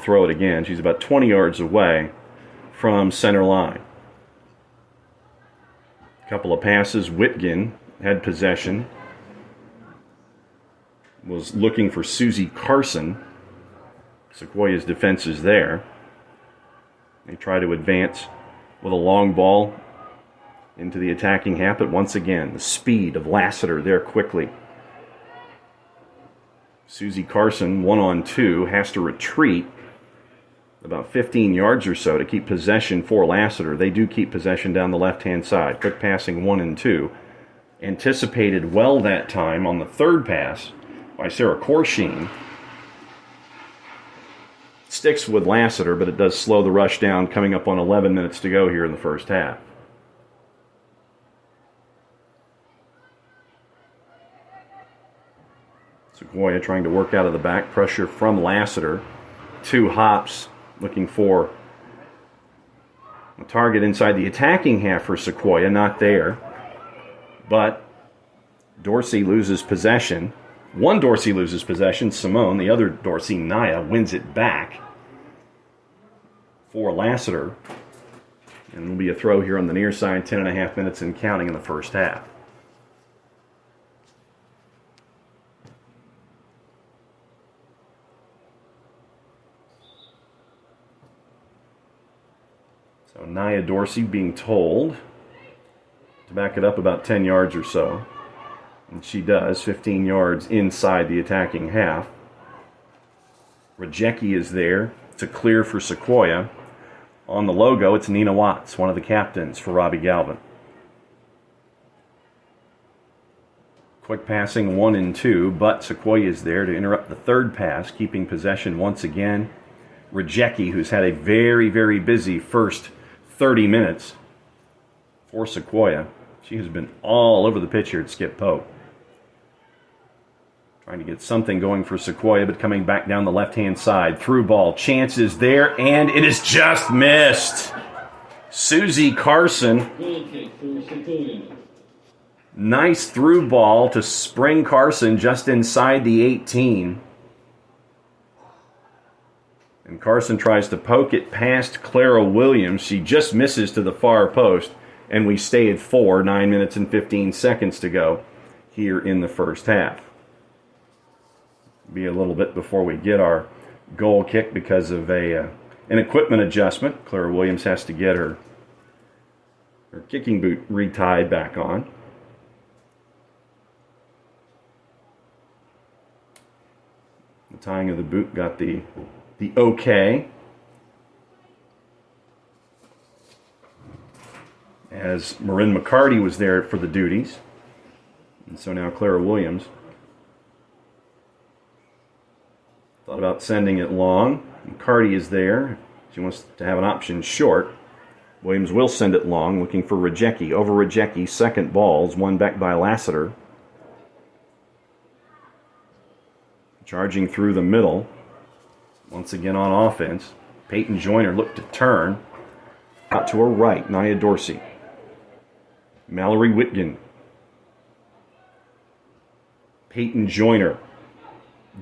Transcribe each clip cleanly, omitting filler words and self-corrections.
throw it again. She's about 20 yards away from center line. A couple of passes. Whitgen had possession. Was looking for Susie Carson. Sequoyah's defense is there. They try to advance with a long ball into the attacking half, but once again, the speed of Lassiter there quickly. Susie Carson, 1-on-2, has to retreat about 15 yards or so to keep possession for Lassiter. They do keep possession down the left-hand side. Quick passing 1 and 2. Anticipated well that time on the third pass by Sarah Korsheen. Sticks with Lassiter, but it does slow the rush down, coming up on 11 minutes to go here in the first half. Sequoyah trying to work out of the back. Pressure from Lassiter. 2 hops, looking for a target inside the attacking half for Sequoyah. Not there. But Dorsey loses possession. One Dorsey loses possession, Simone. The other Dorsey, Naya, wins it back for Lassiter. And it'll be a throw here on the near side, 10.5 minutes and counting in the first half. So Naya Dorsey being told to back it up about 10 yards or so. And she does, 15 yards inside the attacking half. Rajecki is there to clear for Sequoyah. On the logo, it's Nina Watts, one of the captains for Robbie Galvin. Quick passing 1 and 2, but Sequoyah is there to interrupt the third pass, keeping possession once again. Rajecki, who's had a very, very busy first 30 minutes for Sequoyah. She has been all over the pitch here at Skip Pope. Trying to get something going for Sequoyah, but coming back down the left-hand side. Through ball. Chances there, and it is just missed. Susie Carson. Nice through ball to Spring Carson just inside the 18. And Carson tries to poke it past Clara Williams. She just misses to the far post. And we stay at 4, 9 minutes and 15 seconds to go here in the first half. Be a little bit before we get our goal kick because of an equipment adjustment. Clara Williams has to get her kicking boot retied back on. The tying of the boot got the okay. As Marin McCarty was there for the duties. And so now Clara Williams thought about sending it long. McCarty is there. She wants to have an option short. Williams will send it long, looking for Rajecki. Over Rajecki, second balls, one back by Lassiter. Charging through the middle. Once again on offense. Peyton Joyner looked to turn. Out to her right, Naya Dorsey. Mallory Whitgen. Peyton Joyner.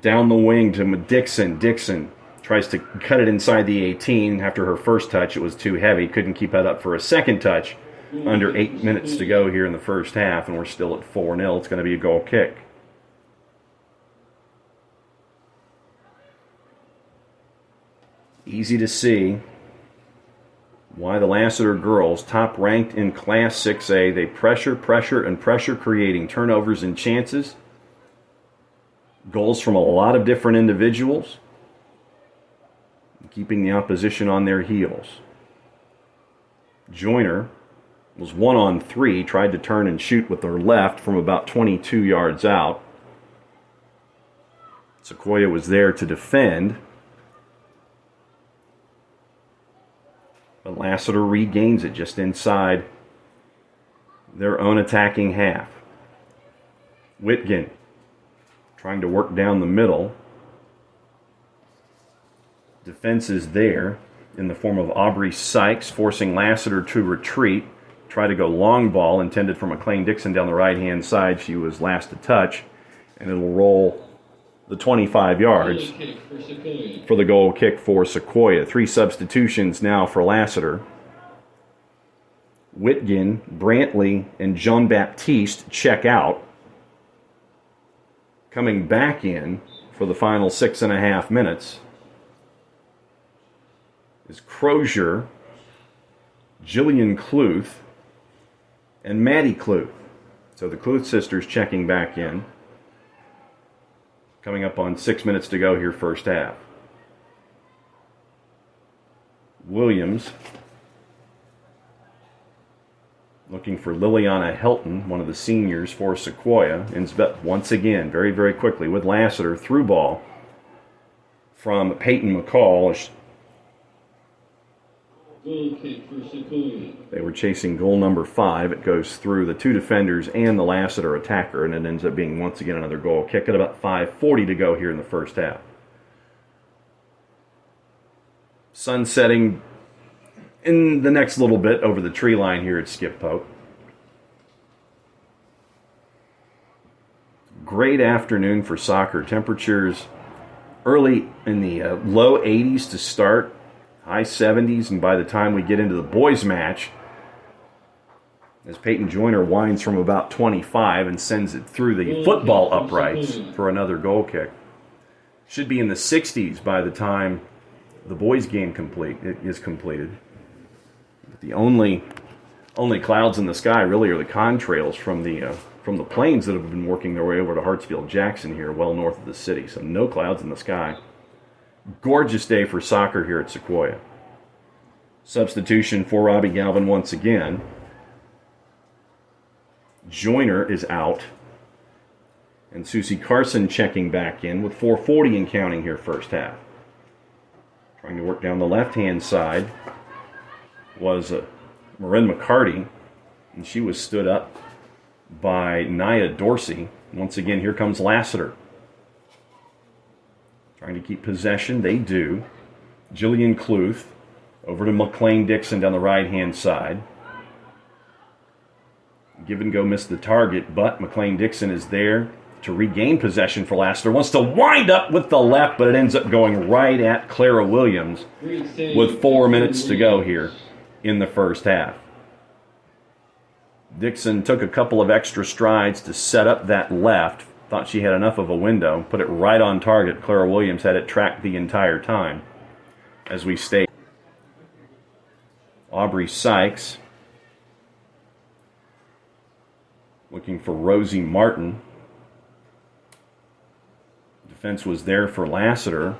Down the wing to Dixon. Dixon tries to cut it inside the 18. After her first touch, it was too heavy. Couldn't keep that up for a second touch. Under 8 minutes to go here in the first half, and we're still at 4-0. It's going to be a goal kick. Easy to see why the Lassiter girls, top ranked in Class 6A, they pressure, creating turnovers and chances. Goals from a lot of different individuals, keeping the opposition on their heels. Joyner was 1-on-3, tried to turn and shoot with her left from about 22 yards out. Sequoyah was there to defend. But Lassiter regains it just inside their own attacking half. Whitgen trying to work down the middle. Defense is there in the form of Aubrey Sykes, forcing Lassiter to retreat. Try to go long ball, intended for McLean Dixon down the right-hand side. She was last to touch, and it'll roll the 25 yards for the goal kick for Sequoyah. 3 substitutions now for Lassiter. Whitgen, Brantley, and Jean Baptiste check out. Coming back in for the final 6.5 minutes is Crozier, Jillian Cluth, and Maddie Cluth. So the Cluth sisters checking back in. Coming up on 6 minutes to go here, first half. Williams looking for Liliana Helton, one of the seniors for Sequoyah. Ends up once again, very, very quickly, with Lassiter. Through ball from Peyton McCall. Goal kick for Sequoyah. They were chasing goal number 5. It goes through the 2 defenders and the Lassiter attacker, and it ends up being once again another goal kick at about 5:40 to go here in the first half. Sun setting in the next little bit over the tree line here at Skip Pope. Great afternoon for soccer. Temperatures early in the low 80s to start, high 70s, and by the time we get into the boys' match, as Peyton Joyner winds from about 25 and sends it through the football uprights for another goal kick. Should be in the 60s by the time the boys' game is completed. But the only clouds in the sky really are the contrails from the planes that have been working their way over to Hartsfield-Jackson here, well north of the city. So no clouds in the sky. Gorgeous day for soccer here at Sequoyah. Substitution for Robbie Galvin once again. Joyner is out. And Susie Carson checking back in with 4:40 and counting here first half. Trying to work down the left-hand side was Marin McCarty, and she was stood up by Nia Dorsey. Once again, here comes Lassiter. Trying to keep possession, they do. Jillian Cluth over to McLean Dixon down the right-hand side. Give and go missed the target, but McLean Dixon is there to regain possession for Lassiter. Wants to wind up with the left, but it ends up going right at Clara Williams with 4 minutes to go here in the first half. Dixon took a couple of extra strides to set up that left. Thought she had enough of a window. Put it right on target. Clara Williams had it tracked the entire time. As we stay. Aubrey Sykes looking for Rosie Martin. Defense was there for Lassiter.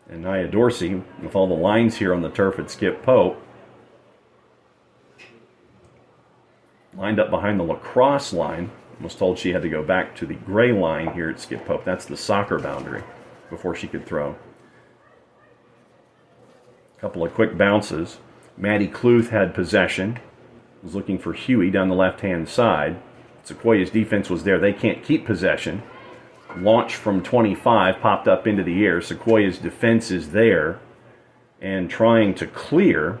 And Nia Dorsey, with all the lines here on the turf at Skip Pope, lined up behind the lacrosse line. Was told she had to go back to the gray line here at Skip Pope. That's the soccer boundary before she could throw. A couple of quick bounces. Maddie Cluth had possession. Was looking for Huey down the left-hand side. Sequoyah's defense was there. They can't keep possession. Launch from 25, popped up into the air. Sequoyah's defense is there. And trying to clear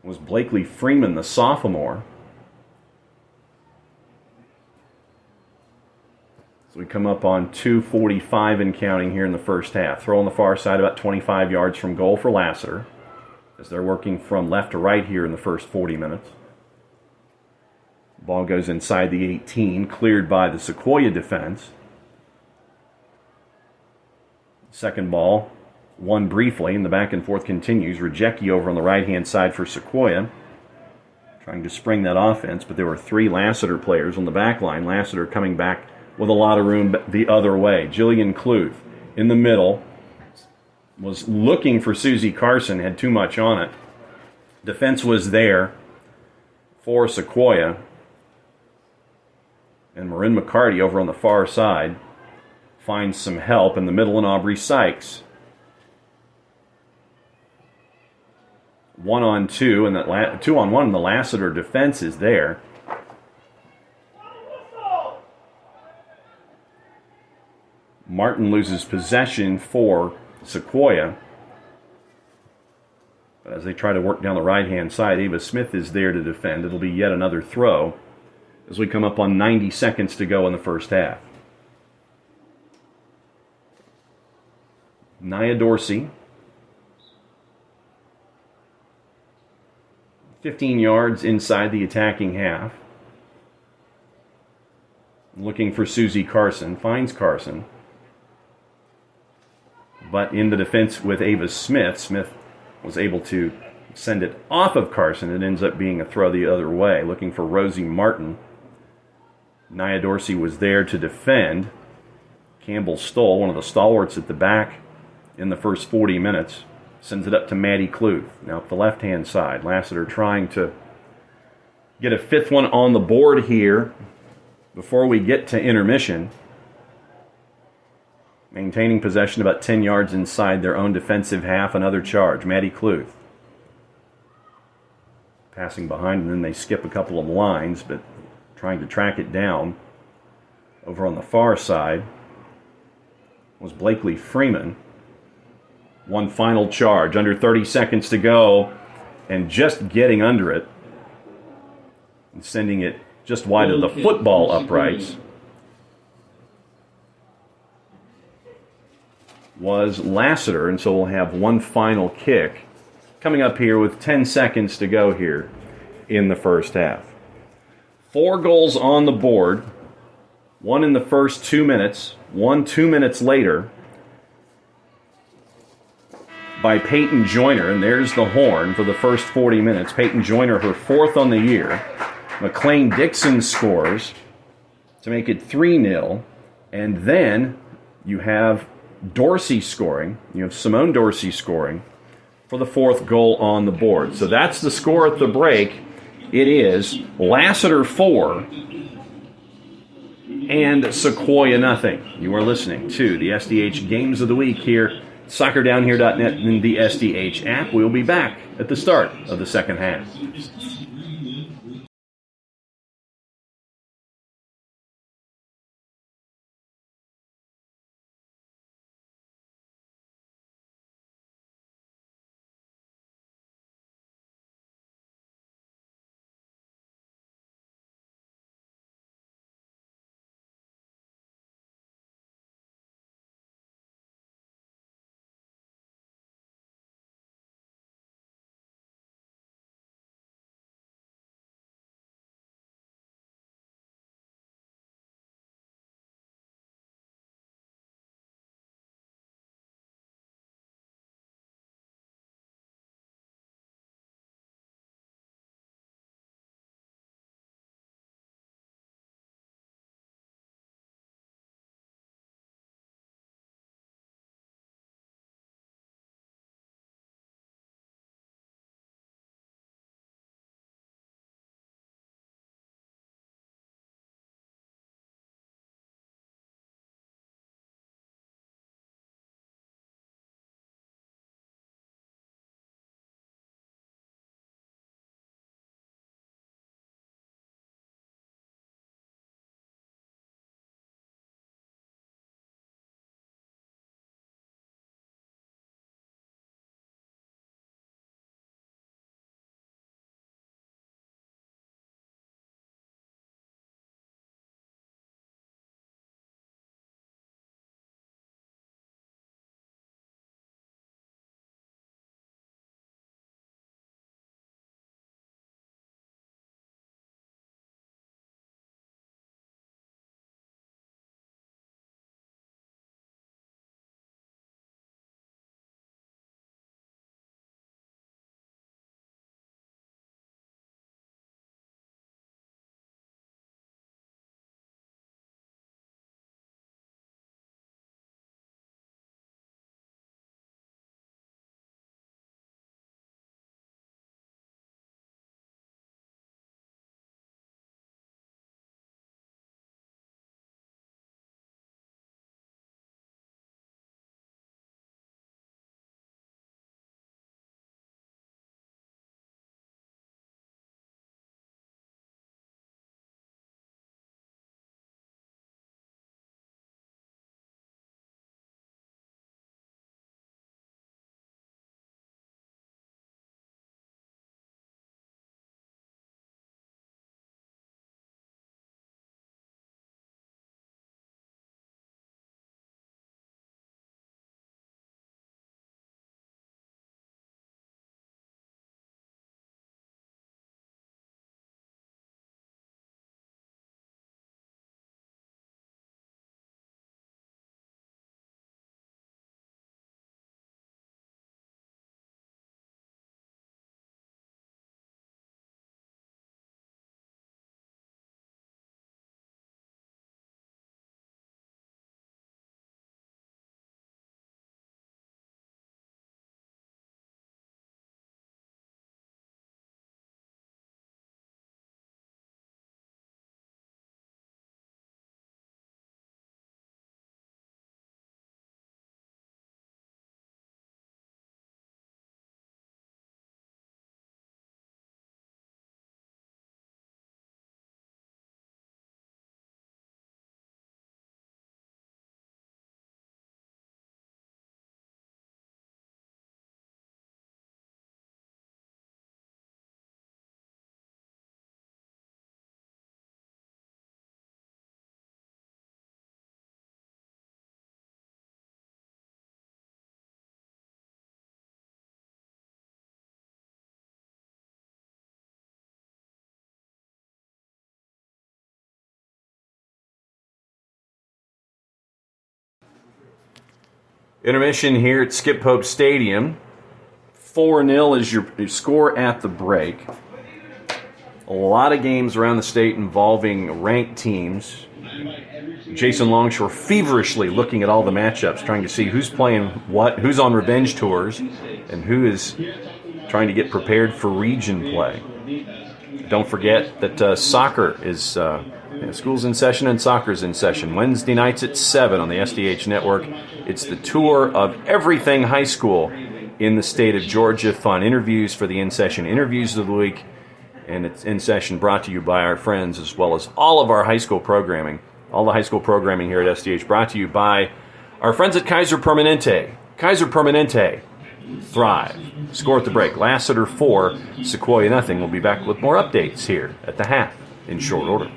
was Blakely Freeman, the sophomore. So we come up on 2:45 and counting here in the first half. Throw on the far side about 25 yards from goal for Lassiter, as they're working from left to right here in the first 40 minutes. Ball goes inside the 18, cleared by the Sequoyah defense. Second ball, won briefly, and the back and forth continues. Rajecki over on the right-hand side for Sequoyah, trying to spring that offense, but there were 3 Lassiter players on the back line. Lassiter coming back with a lot of room the other way. Jillian Cluth in the middle, was looking for Susie Carson, had too much on it. Defense was there for Sequoyah. And Marin McCarty over on the far side finds some help in the middle, and Aubrey Sykes. 1-on-2, and that 2-on-1, and the Lassiter defense is there. Martin loses possession for Sequoyah. As they try to work down the right-hand side, Ava Smith is there to defend. It'll be yet another throw as we come up on 90 seconds to go in the first half. Nia Dorsey, 15 yards inside the attacking half. Looking for Susie Carson, finds Carson. But in the defense with Ava Smith, Smith was able to send it off of Carson. It ends up being a throw the other way. Looking for Rosie Martin. Nia Dorsey was there to defend. Campbell Stoll, one of the stalwarts at the back in the first 40 minutes, sends it up to Maddie Kluth. Now up the left-hand side. Lassiter trying to get a fifth one on the board here before we get to intermission. Maintaining possession about 10 yards inside their own defensive half. Another charge. Maddie Kluth. Passing behind, and then they skip a couple of lines, but trying to track it down. Over on the far side was Blakely Freeman. One final charge. Under 30 seconds to go, and just getting under it and sending it just wide of the football uprights was Lassiter, and so we'll have one final kick coming up here with 10 seconds to go here in the first half. 4 goals on the board, one in the first 2 minutes, one 2 minutes later by Peyton Joyner, and there's the horn for the first 40 minutes. Peyton Joyner, her 4th on the year. McLean Dixon scores to make it 3-0, and then you have Dorsey scoring. You have Simone Dorsey scoring for the 4th goal on the board. So that's the score at the break. It is Lassiter 4 and Sequoyah nothing. You are listening to the SDH Games of the Week here, soccerdownhere.net and the SDH app. We'll be back at the start of the second half. Intermission here at Skip Pope Stadium. 4-0 is your score at the break. A lot of games around the state involving ranked teams. Jason Longshore feverishly looking at all the matchups, trying to see who's playing what, who's on revenge tours, and who is trying to get prepared for region play. Don't forget that soccer is school's in session and soccer's in session. Wednesday nights at 7 on the SDH network. It's the tour of everything high school in the state of Georgia. Fun interviews for the in-session interviews of the week. And it's in session brought to you by our friends, as well as all of our high school programming. All the high school programming here at SDH brought to you by our friends at Kaiser Permanente. Kaiser Permanente. Thrive. Score at the break. Lassiter 4, Sequoyah nothing. We'll be back with more updates here at the half in short order.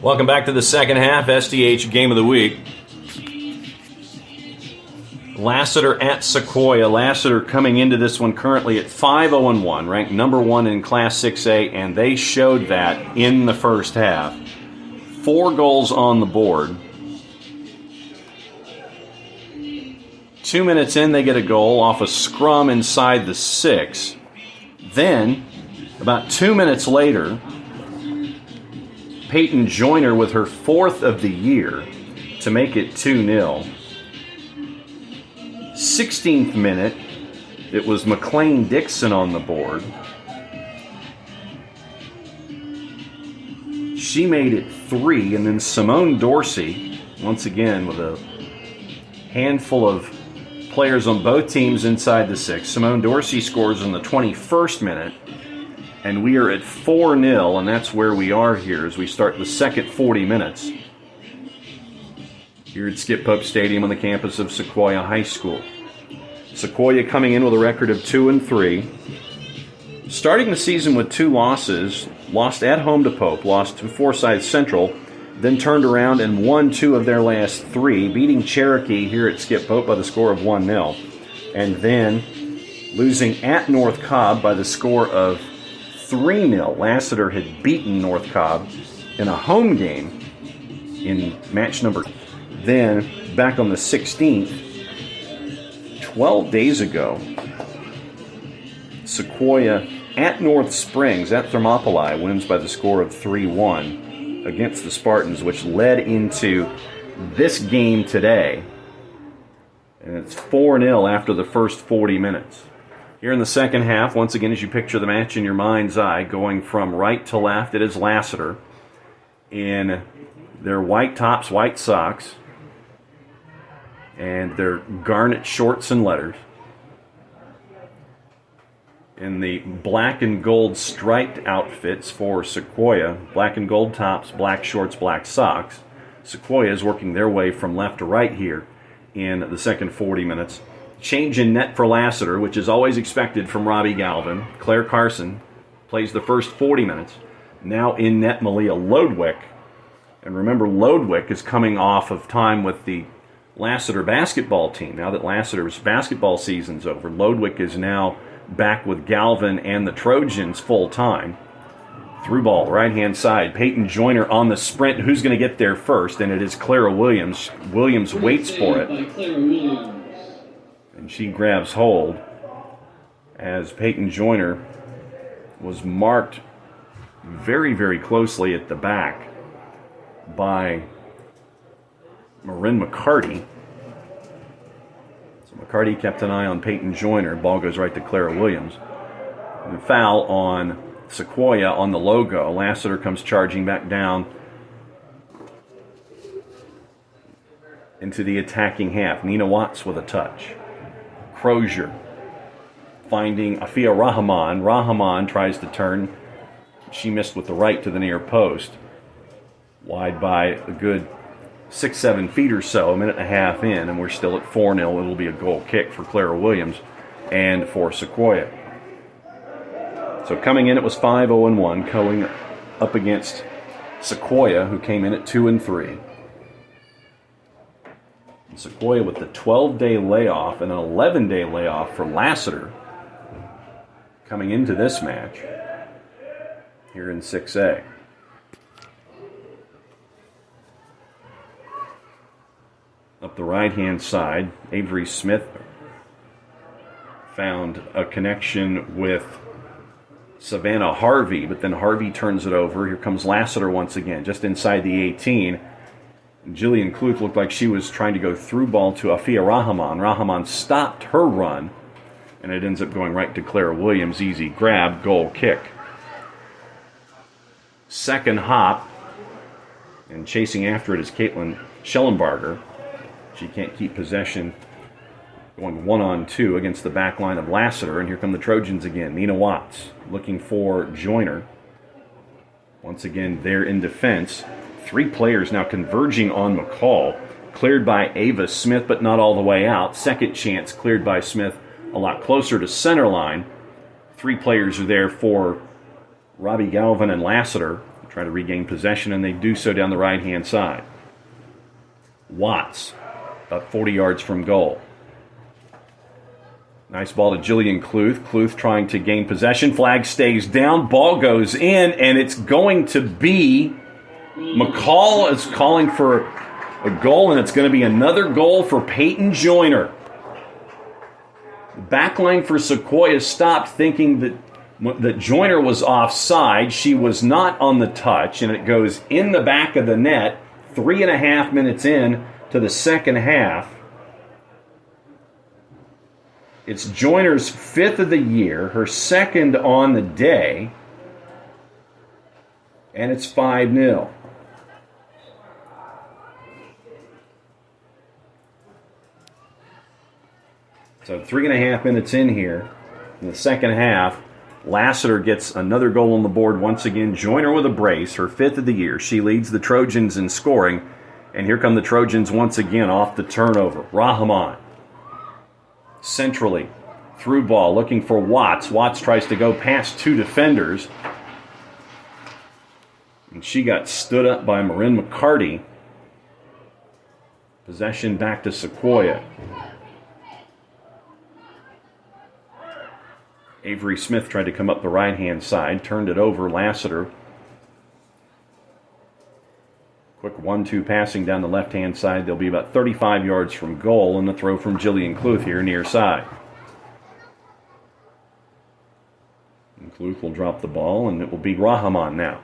Welcome back to the second half, SDH Game of the Week. Lassiter at Sequoyah. Lassiter coming into this one currently at 5-0-1, ranked number 1 in Class 6A, and they showed that in the first half. 4 goals on the board. 2 minutes in, they get a goal off a scrum inside the 6. Then, about 2 minutes later, Peyton Joyner with her 4th of the year to make it 2-0. 16th minute, it was McLean Dixon on the board. She made it 3, and then Simone Dorsey, once again with a handful of players on both teams inside the 6. Simone Dorsey scores in the 21st minute, and we are at 4-0, and that's where we are here as we start the second 40 minutes here at Skip Pope Stadium on the campus of Sequoyah High School. Sequoyah coming in with a record of 2-3. Starting the season with 2 losses, lost at home to Pope, lost to Forsyth Central, then turned around and won 2 of their last 3, beating Cherokee here at Skip Pope by the score of 1-0, and then losing at North Cobb by the score of 3-0. Lassiter had beaten North Cobb in a home game in match number. Then, back on the 16th, 12 days ago, Sequoyah at North Springs, at Thermopylae, wins by the score of 3-1 against the Spartans, which led into this game today. And it's 4-0 after the first 40 minutes. Here in the second half, once again, as you picture the match in your mind's eye, going from right to left, it is Lassiter in their white tops, white socks, and their garnet shorts and letters. In the black and gold striped outfits for Sequoyah, black and gold tops, black shorts, black socks. Sequoyah is working their way from left to right here in the second 40 minutes. Change in net for Lassiter, which is always expected from Robbie Galvin. Claire Carson plays the first 40 minutes. Now in net, Malia Lodwick. And remember, Lodwick is coming off of time with the Lassiter basketball team. Now that Lassiter's basketball season's over, Lodwick is now back with Galvin and the Trojans full time. Through ball, right-hand side. Peyton Joyner on the sprint. Who's going to get there first? And it is Clara Williams. Williams waits for it. And she grabs hold as Peyton Joyner was marked very, very closely at the back by Marin McCarty. So McCarty kept an eye on Peyton Joyner. Ball goes right to Clara Williams. And foul on Sequoyah on the logo. Lassiter comes charging back down into the attacking half. Nina Watts with a touch. Crozier finding Afia Rahman. Rahman tries to turn. She missed with the right to the near post. Wide by a good 6-7 feet or so, a minute and a half in, and we're still at 4-0. It'll be a goal kick for Clara Williams and for Sequoyah. So coming in, it was 5-0-1, going up against Sequoyah, who came in at 2-3. Sequoyah with the 12-day layoff and an 11-day layoff for Lassiter coming into this match here in 6A. Up the right-hand side, Avery Smith found a connection with Savannah Harvey, but then Harvey turns it over. Here comes Lassiter once again, just inside the 18. Jillian Kluth looked like she was trying to go through ball to Afia Rahman. Rahman stopped her run, and it ends up going right to Clara Williams. Easy grab, goal kick. Second hop, and chasing after it is Caitlin Schellenbarger. She can't keep possession, going 1-on-2 against the back line of Lassiter. And here come the Trojans again. Nina Watts looking for Joyner. Once again, they're in defense. 3 players now converging on McCall. Cleared by Ava Smith, but not all the way out. Second chance cleared by Smith a lot closer to center line. 3 players are there for Robbie Galvin and Lassiter. try to regain possession, and they do so down the right-hand side. Watts, about 40 yards from goal. Nice ball to Jillian Cluth. Cluth trying to gain possession. Flag stays down. Ball goes in, and it's going to be... McCall is calling for a goal, and it's going to be another goal for Peyton Joyner. The back line for Sequoyah stopped, thinking that Joyner was offside. She was not on the touch, and it goes in the back of the net 3.5 minutes in to the second half. It's Joyner's 5th of the year, her 2nd on the day, and it's 5-0. So 3.5 minutes in here in the second half. Lassiter gets another goal on the board once again. Joyner with a brace, her 5th of the year. She leads the Trojans in scoring. And here come the Trojans once again off the turnover. Rahman centrally, through ball, looking for Watts. Watts tries to go past 2 defenders. And she got stood up by Marin McCarty. Possession back to Sequoyah. Avery Smith tried to come up the right-hand side, turned it over. Lassiter. Quick 1-2 passing down the left-hand side. They'll be about 35 yards from goal, and the throw from Jillian Cluth here near side. And Cluth will drop the ball, and it will be Rahman now.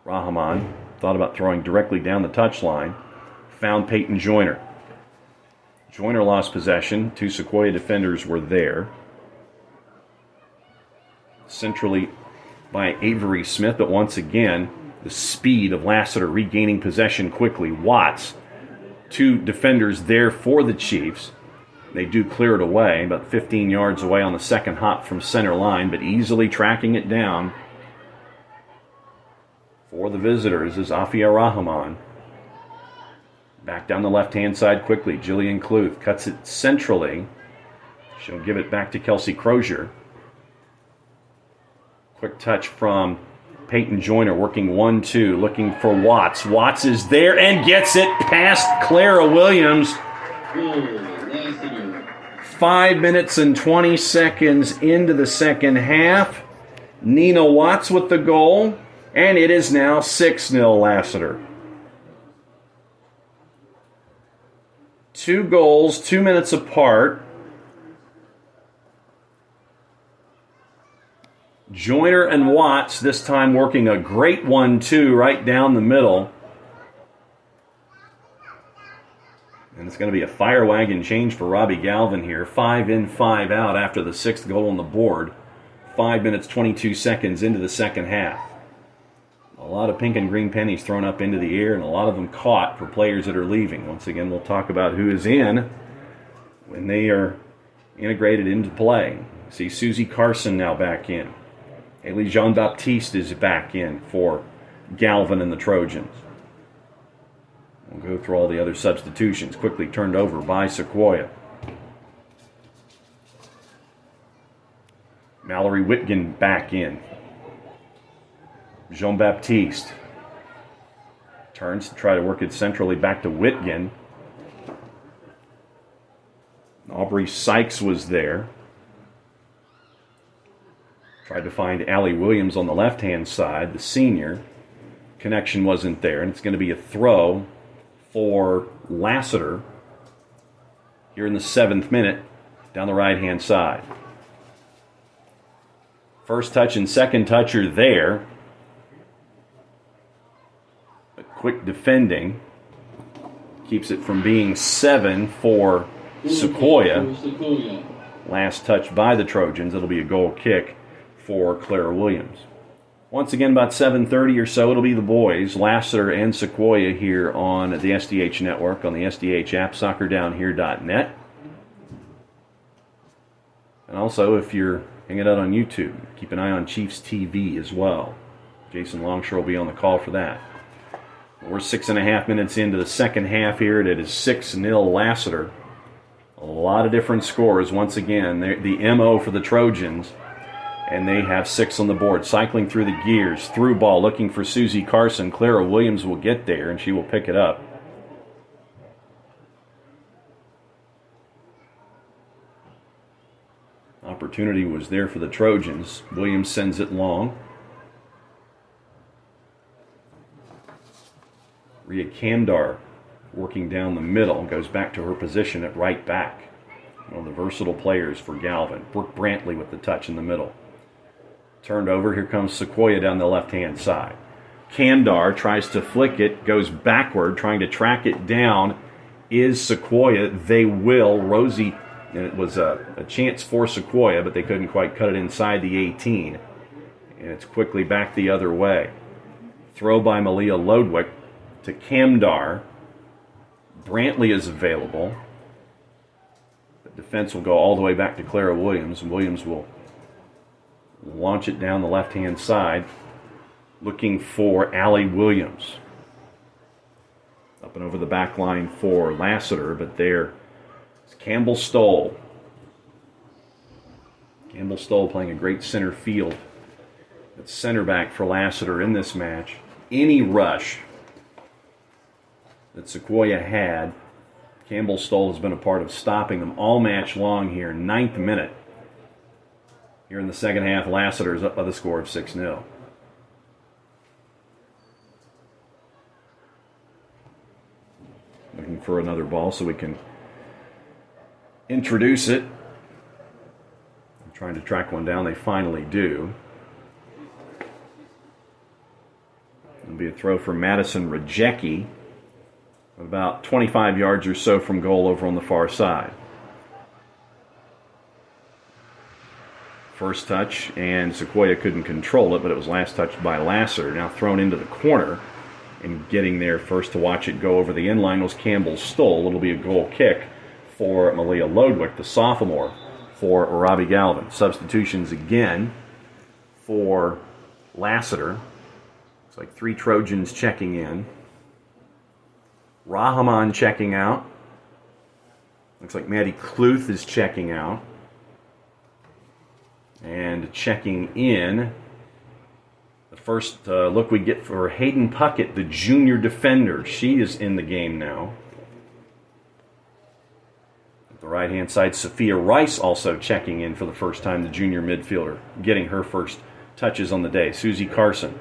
Rahman thought about throwing directly down the touchline. Found Peyton Joyner. Joyner lost possession. 2 Sequoyah defenders were there. Centrally by Avery Smith, but once again, the speed of Lassiter regaining possession quickly. Watts, 2 defenders there for the Chiefs. They do clear it away, about 15 yards away on the second hop from center line, but easily tracking it down for the visitors is Afia Rahman. Back down the left-hand side quickly. Jillian Cluth cuts it centrally. She'll give it back to Kelsey Crozier. Quick touch from Peyton Joyner, working 1-2, looking for Watts. Watts is there and gets it past Clara Williams. 5 minutes and 20 seconds into the second half. Nina Watts with the goal, and it is now 6-0 Lassiter. 2 goals, 2 minutes apart. Joyner and Watts this time working a great 1-2 right down the middle. And it's going to be a fire wagon change for Robbie Galvin here. 5 in, 5 out after the 6th goal on the board. 5 minutes, 22 seconds into the second half. A lot of pink and green pennies thrown up into the air, and a lot of them caught for players that are leaving. Once again, we'll talk about who is in when they are integrated into play. See Susie Carson now back in. Haley Jean-Baptiste is back in for Galvin and the Trojans. We'll go through all the other substitutions. Quickly turned over by Sequoyah. Mallory Whitgen back in. Jean-Baptiste turns to try to work it centrally back to Whitgen. Aubrey Sykes was there. Tried to find Allie Williams on the left-hand side, the senior. Connection wasn't there, and it's going to be a throw for Lassiter here in the 7th minute down the right-hand side. First touch and second touch are there. But quick defending keeps it from being 7 for Sequoyah. Last touch by the Trojans. It'll be a goal kick for Clara Williams. Once again, about 7:30 or so, it'll be the boys, Lassiter and Sequoyah, here on the SDH network, on the SDH app, soccerdownhere.net. And also, if you're hanging out on YouTube, keep an eye on Chiefs TV as well. Jason Longshore will be on the call for that. We're 6.5 minutes into the second half here. It is 6-0 Lassiter. A lot of different scores. Once again, the MO for the Trojans And they have 6 on the board. Cycling through the gears. Through ball, looking for Susie Carson. Clara Williams will get there, and she will pick it up. Opportunity was there for the Trojans. Williams sends it long. Rhea Kamdar working down the middle. Goes back to her position at right back. One of the versatile players for Galvin. Brooke Brantley with the touch in the middle. Turned over. Here comes Sequoyah down the left-hand side. Kamdar tries to flick it. Goes backward, trying to track it down. Is Sequoyah. They will. Rosie, and it was a chance for Sequoyah, but they couldn't quite cut it inside the 18. And it's quickly back the other way. Throw by Malia Lodwick to Kamdar. Brantley is available. The defense will go all the way back to Clara Williams, and Williams will launch it down the left-hand side, looking for Allie Williams. Up and over the back line for Lassiter, but there is Campbell Stoll. Campbell Stoll playing a great center field. It's center back for Lassiter in this match. Any rush that Sequoyah had, Campbell Stoll has been a part of stopping them all match long here. 9th minute. Here in the second half, Lassiter is up by the score of 6-0. Looking for another ball so we can introduce it. I'm trying to track one down. They finally do. It'll be a throw for Madison Rajecki, about 25 yards or so from goal over on the far side. First touch, and Sequoyah couldn't control it, but it was last touched by Lassiter. Now thrown into the corner, and getting there first to watch it go over the end line was Campbell Stoll. It'll be a goal kick for Malia Lodwick, the sophomore, for Robbie Galvin. Substitutions again for Lassiter. Looks like 3 Trojans checking in. Rahaman checking out. Looks like Maddie Kluth is checking out. And checking in, the first look we get for Hayden Puckett, the junior defender. She is in the game now. At the right-hand side, Sophia Rice also checking in for the first time, the junior midfielder, getting her first touches on the day. Susie Carson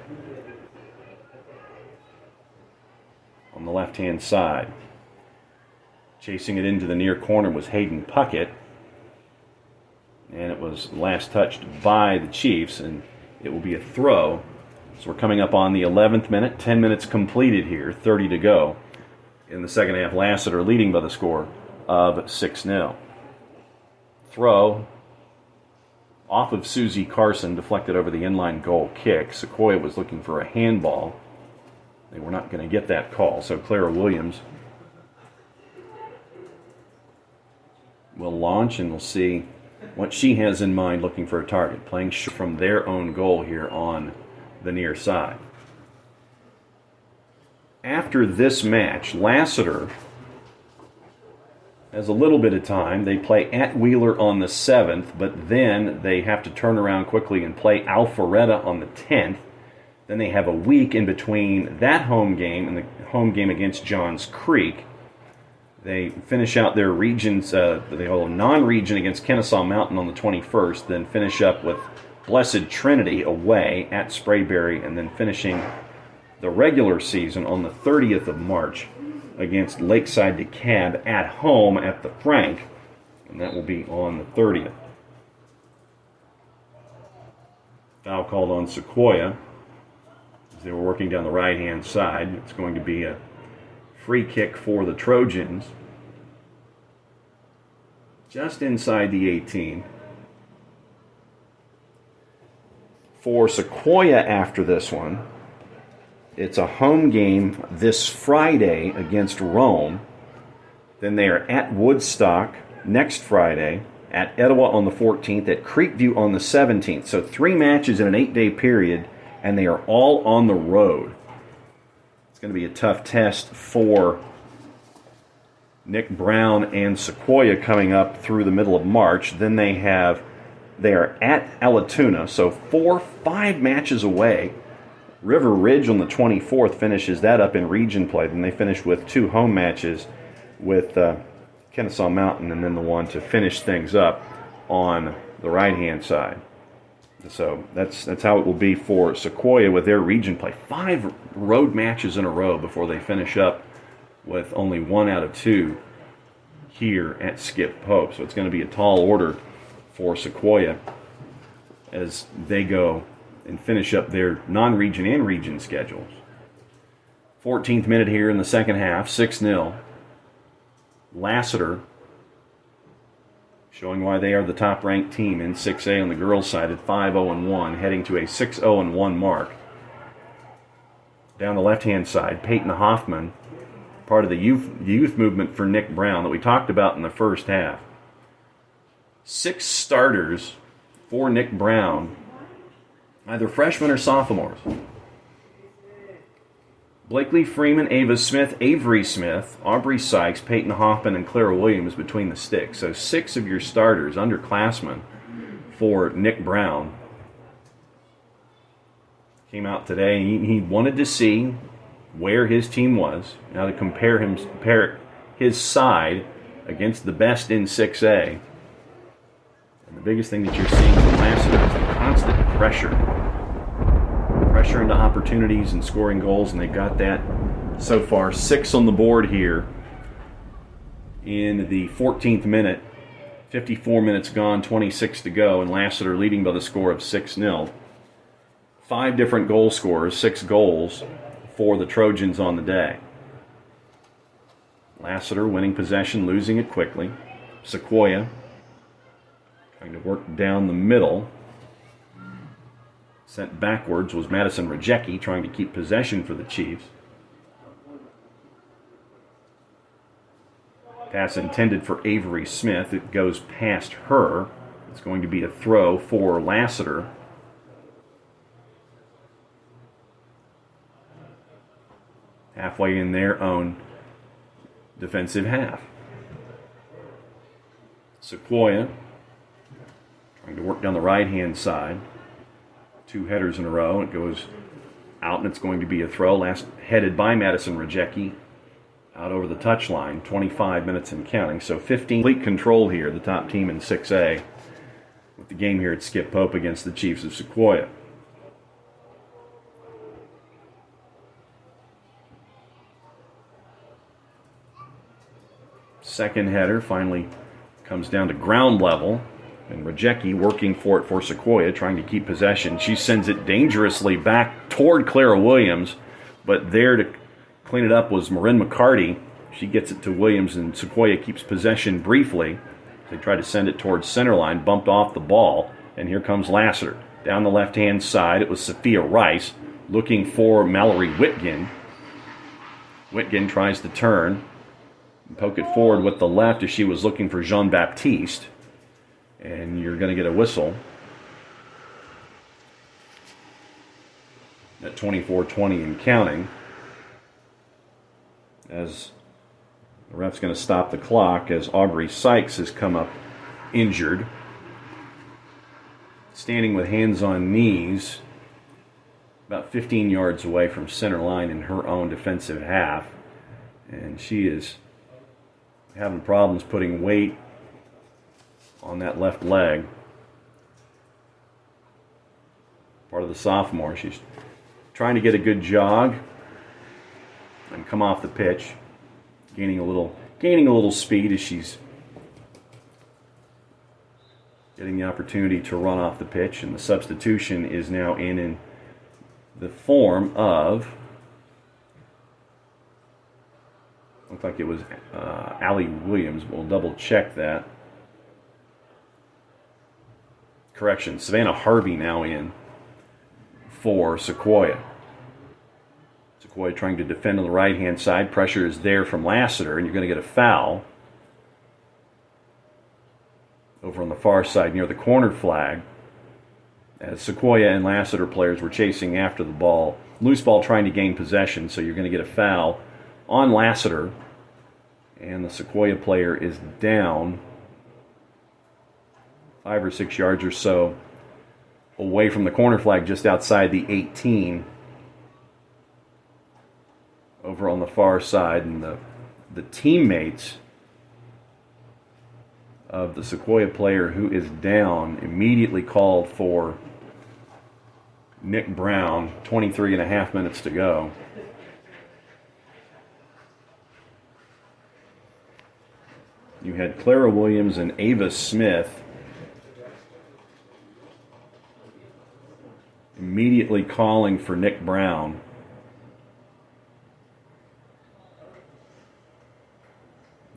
on the left-hand side. Chasing it into the near corner was Hayden Puckett. And it was last touched by the Chiefs, and it will be a throw. So we're coming up on the 11th minute, 10 minutes completed here, 30 to go. In the second half, Lassiter leading by the score of 6-0. Throw off of Susie Carson, deflected over the inline goal kick. Sequoyah was looking for a handball. They were not going to get that call, so Clara Williams will launch, and we'll see what she has in mind looking for a target, playing from their own goal here on the near side. After this match, Lassiter has a little bit of time. They play at Wheeler on the 7th, but then they have to turn around quickly and play Alpharetta on the 10th. Then they have a week in between that home game and the home game against Johns Creek. They finish out their regions, they hold a non-region against Kennesaw Mountain on the 21st, then finish up with Blessed Trinity away at Sprayberry, and then finishing the regular season on the 30th of March against Lakeside DeKalb at home at the Frank, and that will be on the 30th. Foul called on Sequoyah as they were working down the right-hand side. It's going to be a free kick for the Trojans, just inside the 18. For Sequoyah after this one, it's a home game this Friday against Rome. Then they are at Woodstock next Friday, at Etowah on the 14th, at Creekview on the 17th. So 3 matches in an 8-day period, and they are all on the road. It's going to be a tough test for Nick Brown and Sequoyah coming up through the middle of March. Then they have They are at Alatoona, so 5 matches away. River Ridge on the 24th finishes that up in region play. Then they finish with 2 home matches with Kennesaw Mountain, and then the one to finish things up on the right-hand side. So that's how it will be for Sequoyah with their region play. 5 road matches in a row before they finish up with only 1 out of 2 here at Skip Pope. So it's going to be a tall order for Sequoyah as they go and finish up their non-region and region schedules. 14th minute here in the second half, 6-0. Lassiter showing why they are the top-ranked team in 6A on the girls' side at 5-0-1, heading to a 6-0-1 mark. Down the left-hand side, Peyton Hoffman, part of the youth movement for Nick Brown that we talked about in the first half. 6 starters for Nick Brown, either freshmen or sophomores. Blakely Freeman, Ava Smith, Avery Smith, Aubrey Sykes, Peyton Hoffman, and Clara Williams between the sticks. So 6 of your starters, underclassmen, for Nick Brown. Came out today, and he wanted to see where his team was. Now to compare his side against the best in 6A. And the biggest thing that you're seeing from Lassiter is the constant pressure. Pressure into opportunities and scoring goals, and they got that so far. 6 on the board here in the 14th minute. 54 minutes gone, 26 to go, and Lassiter leading by the score of 6-0. 5 different goal scorers, 6 goals for the Trojans on the day. Lassiter winning possession, losing it quickly. Sequoyah trying to work down the middle. Sent backwards was Madison Rajecki, trying to keep possession for the Chiefs. Pass intended for Avery Smith. It goes past her. It's going to be a throw for Lassiter. Halfway in their own defensive half. Sequoyah trying to work down the right-hand side. 2 headers in a row. It goes out, and it's going to be a throw. Last headed by Madison Rajecki out over the touchline. 25 minutes and counting. So 15. Complete control here, the top team in 6A with the game here at Skip Pope against the Chiefs of Sequoyah. Second header finally comes down to ground level. And Rajecki working for it for Sequoyah, trying to keep possession. She sends it dangerously back toward Clara Williams, but there to clean it up was Marin McCarty. She gets it to Williams, and Sequoyah keeps possession briefly. They try to send it towards center line, bumped off the ball, and here comes Lassiter. Down the left-hand side, it was Sophia Rice looking for Mallory Whitgen. Whitgen tries to turn and poke it forward with the left as she was looking for Jean-Baptiste. And you're going to get a whistle at 24:20 and counting, as the ref's going to stop the clock as Aubrey Sykes has come up injured, standing with hands on knees about 15 yards away from center line in her own defensive half, and she is having problems putting weight on that left leg. Part of the sophomore. She's trying to get a good jog and come off the pitch, gaining a little speed as she's getting the opportunity to run off the pitch, and the substitution is now in the form of, looked like it was Allie Williams. We'll double check that. Correction, Savannah Harvey now in for Sequoyah. Sequoyah trying to defend on the right-hand side. Pressure is there from Lassiter, and you're going to get a foul over on the far side near the corner flag, as Sequoyah and Lassiter players were chasing after the ball. Loose ball trying to gain possession, so you're going to get a foul on Lassiter, and the Sequoyah player is down 5 or 6 yards or so away from the corner flag, just outside the 18, over on the far side. And the teammates of the Sequoyah player who is down immediately called for Nick Brown. 23 and a half minutes to go. You had Clara Williams and Ava Smith immediately calling for Nick Brown.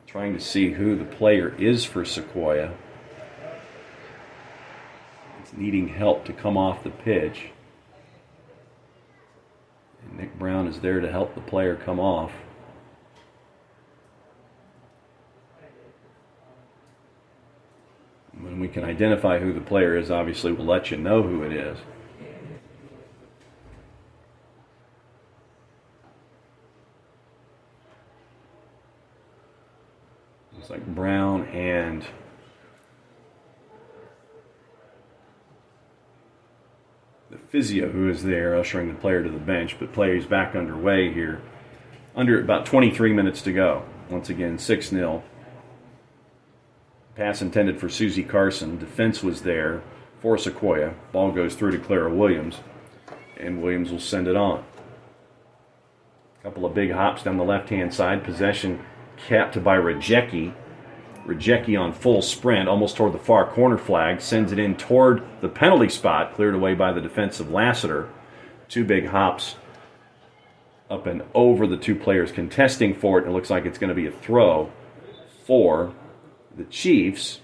Trying to see who the player is for Sequoyah. It's needing help to come off the pitch. And Nick Brown is there to help the player come off. When we can identify who the player is, obviously we'll let you know who it is. Looks like Brown and the physio who is there ushering the player to the bench, but play is back underway here. Under about 23 minutes to go. Once again, 6-0. Pass intended for Susie Carson. Defense was there for Sequoyah. Ball goes through to Clara Williams, and Williams will send it on. A couple of big hops down the left-hand side. Possession capped by Rajecki. Rajecki on full sprint, almost toward the far corner flag. Sends it in toward the penalty spot, cleared away by the defensive Lassiter. 2 big hops up and over the 2 players contesting for it. It looks like it's going to be a throw for the Chiefs.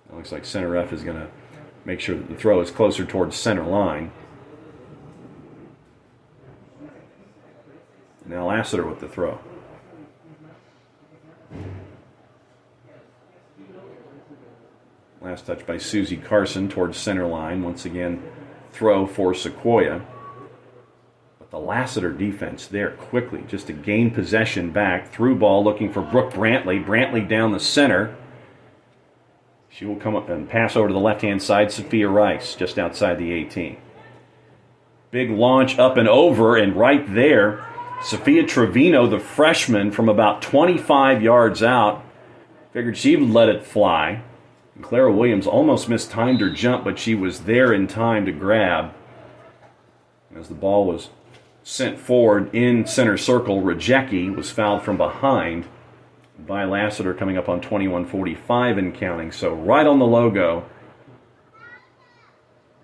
It looks like center ref is going to make sure that the throw is closer towards center line. Now Lassiter with the throw. Last touch by Susie Carson towards center line. Once again, throw for Sequoyah. But the Lassiter defense there quickly just to gain possession back. Through ball looking for Brooke Brantley. Brantley down the center. She will come up and pass over to the left-hand side. Sophia Rice just outside the 18. Big launch up and over, and right there, Sophia Trevino, the freshman from about 25 yards out, figured she would let it fly. And Clara Williams almost mistimed her jump, but she was there in time to grab. As the ball was sent forward in center circle, Rajecki was fouled from behind by Lassiter, coming up on 21:45 and counting. So right on the logo,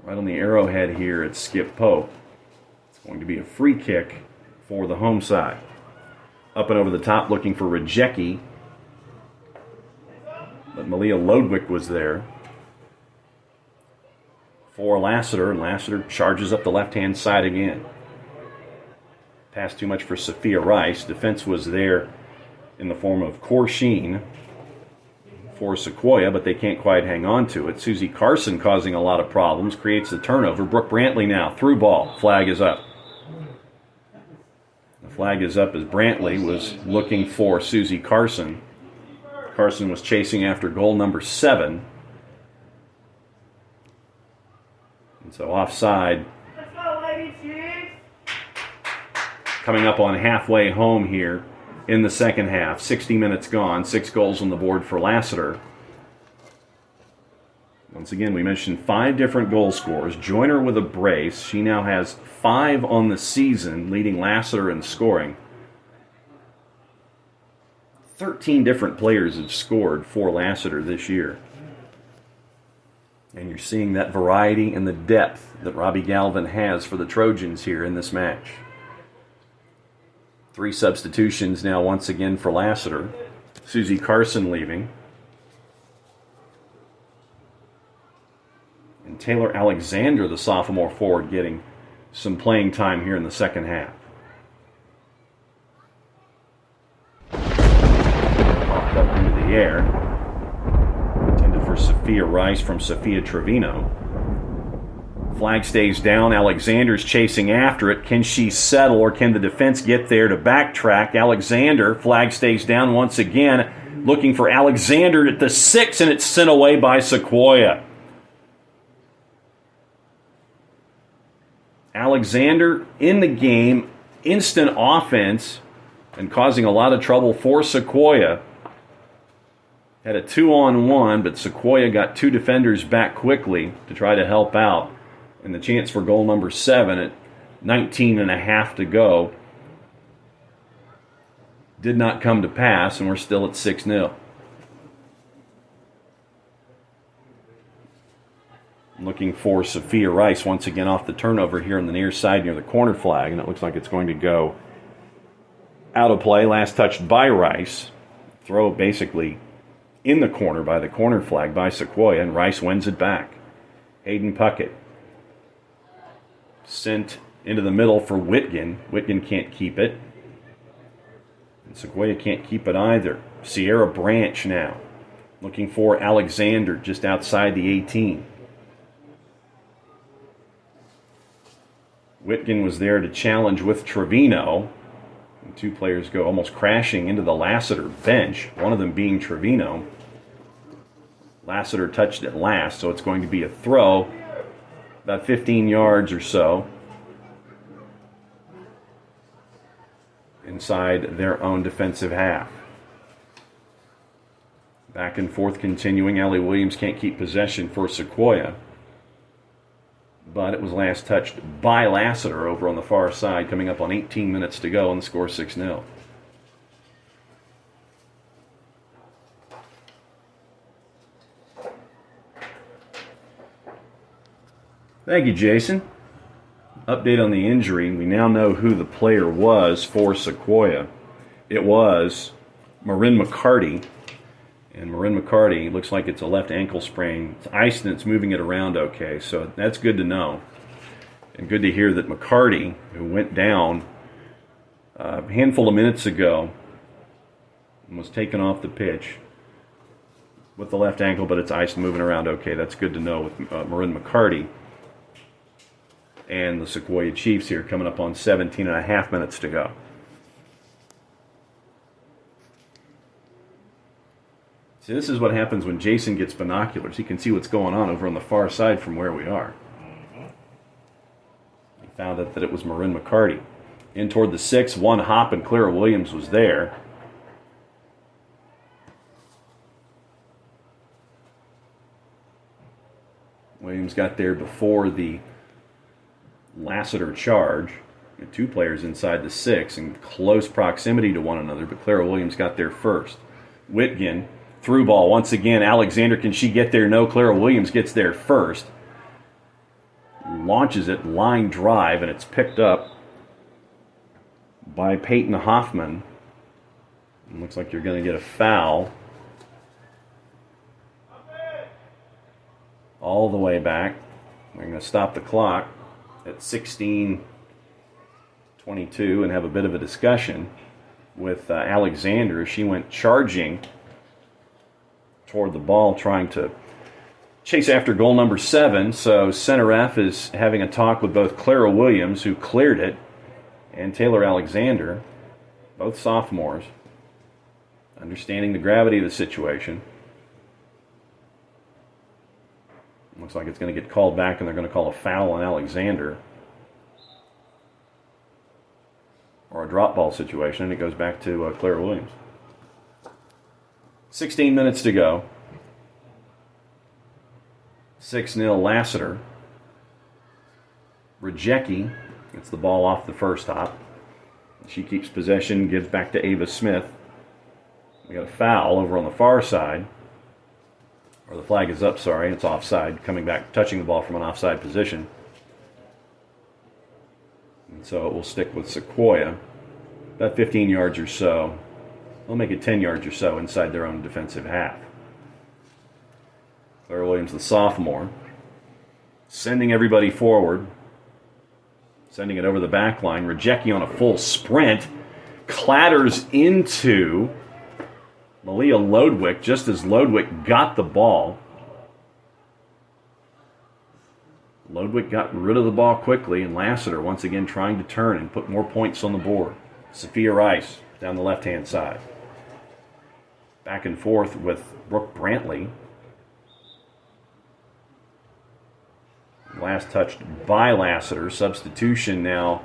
right on the arrowhead here at Skip Pope. It's going to be a free kick for the home side. Up and over the top looking for Rajecki. But Malia Lodwick was there for Lassiter, and Lassiter charges up the left-hand side again. Pass too much for Sophia Rice. Defense was there in the form of Corsheen for Sequoyah, but they can't quite hang on to it. Susie Carson causing a lot of problems, creates the turnover. Brooke Brantley now, through ball. Flag is up. The flag is up as Brantley was looking for Susie Carson. Carson was chasing after goal number 7. And so offside. Let's go, Lady Chiefs! Coming up on halfway home here in the second half. 60 minutes gone. 6 goals on the board for Lassiter. Once again, we mentioned 5 different goal scorers. Joyner with a brace. She now has 5 on the season, leading Lassiter in scoring. 13 different players have scored for Lassiter this year. And you're seeing that variety and the depth that Robbie Galvin has for the Trojans here in this match. 3 substitutions now once again for Lassiter. Susie Carson leaving. And Taylor Alexander, the sophomore forward, getting some playing time here in the second half. Popped up into the air. Intended for Sophia Rice from Sophia Trevino. Flag stays down. Alexander's chasing after it. Can she settle, or can the defense get there to backtrack? Alexander, flag stays down once again. looking for Alexander at the 6, and it's sent away by Sequoyah. Alexander in the game, instant offense, and causing a lot of trouble for Sequoyah. Had a 2-on-1, but Sequoyah got 2 defenders back quickly to try to help out. And the chance for goal number 7 at 19.5 to go did not come to pass, and we're still at 6-0. Looking for Sophia Rice once again off the turnover here on the near side near the corner flag, and it looks like it's going to go out of play. Last touched by Rice. Throw basically in the corner by the corner flag by Sequoyah, and Rice wins it back. Hayden Puckett sent into the middle for Whitgen. Whitgen can't keep it. And Sequoyah can't keep it either. Sierra Branch now looking for Alexander just outside the 18. Whitgen was there to challenge with Trevino. And 2 players go almost crashing into the Lassiter bench, one of them being Trevino. Lassiter touched it last, so it's going to be a throw about 15 yards or so inside their own defensive half. Back and forth continuing. Allie Williams can't keep possession for Sequoyah, but it was last touched by Lassiter over on the far side, coming up on 18 minutes to go, and the score 6-0. Thank you, Jason. Update on the injury. We now know who the player was for Sequoyah. It was Marin McCarty. And Marin McCarty looks like it's a left ankle sprain. It's iced and it's moving it around okay, so that's good to know. And good to hear that McCarty, who went down a handful of minutes ago and was taken off the pitch with the left ankle, but it's iced and moving around okay. That's good to know with Marin McCarty. And the Sequoyah Chiefs here coming up on 17.5 minutes to go. See, this is what happens when Jason gets binoculars. He can see what's going on over on the far side from where we are. He found out that it was Marin McCarty. In toward the 6, 1 hop, and Clara Williams was there. Williams got there before the Lassiter charge. 2 players inside the 6 in close proximity to one another, but Clara Williams got there first. Whitgen, through ball once again. Alexander, can she get there? No, Clara Williams gets there first. Launches it, line drive, and it's picked up by Peyton Hoffman. It looks like you're going to get a foul. All the way back. We're going to stop the clock at 16:22 and have a bit of a discussion with Alexander. She went charging toward the ball, trying to chase after goal number 7. So Center F is having a talk with both Clara Williams, who cleared it, and Taylor Alexander, both sophomores, understanding the gravity of the situation. Looks like it's going to get called back, and they're going to call a foul on Alexander. Or a drop ball situation, and it goes back to Clara Williams. 16 minutes to go. 6-0 Lassiter. Rajecki gets the ball off the first hop. She keeps possession, gives back to Ava Smith. We got a foul over on the far side. Or the flag is up, sorry. It's offside, coming back, touching the ball from an offside position. And so it will stick with Sequoyah. About 15 yards or so. They'll make it 10 yards or so inside their own defensive half. Clara Williams, the sophomore, sending everybody forward. Sending it over the back line. Rajecki on a full sprint. Clatters into Malia Lodwick just as Lodwick got the ball. Lodwick got rid of the ball quickly, and Lassiter once again trying to turn and put more points on the board. Sophia Rice down the left-hand side. Back and forth with Brooke Brantley. Last touched by Lassiter. Substitution now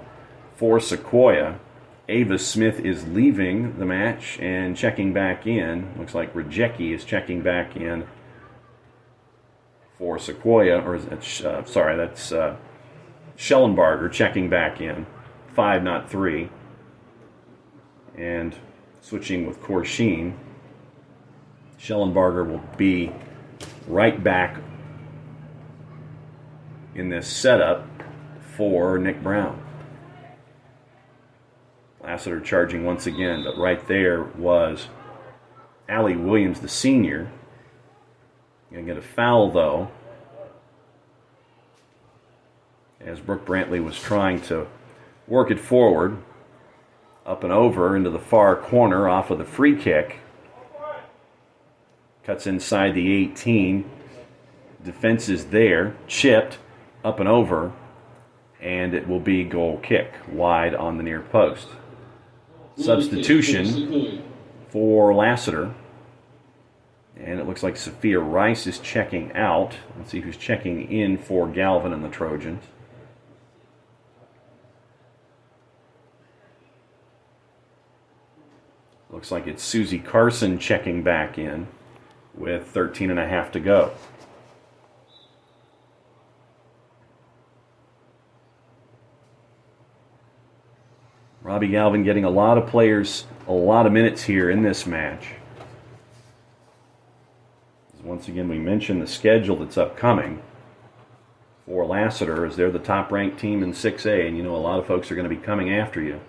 for Sequoyah. Ava Smith is leaving the match and checking back in. Looks like Rajecki is checking back in for Sequoyah. Or that's Schellenbarger checking back in. 5, not 3. And switching with Korsheen. Schellenbarger will be right back in this setup for Nick Brown. Lassiter charging once again, but right there was Allie Williams, the senior. Going to get a foul, though, as Brooke Brantley was trying to work it forward, up and over into the far corner off of the free kick. Cuts inside the 18. Defense is there, chipped, up and over, and it will be goal kick, wide on the near post. Substitution for Lassiter. And it looks like Sophia Rice is checking out. Let's see who's checking in for Galvin and the Trojans. Looks like it's Susie Carson checking back in with 13 and a half to go. Robbie Galvin getting a lot of players, a lot of minutes here in this match. Once again, we mentioned the schedule that's upcoming for Lassiter, as they're the top-ranked team in 6A, and you know a lot of folks are going to be coming after you.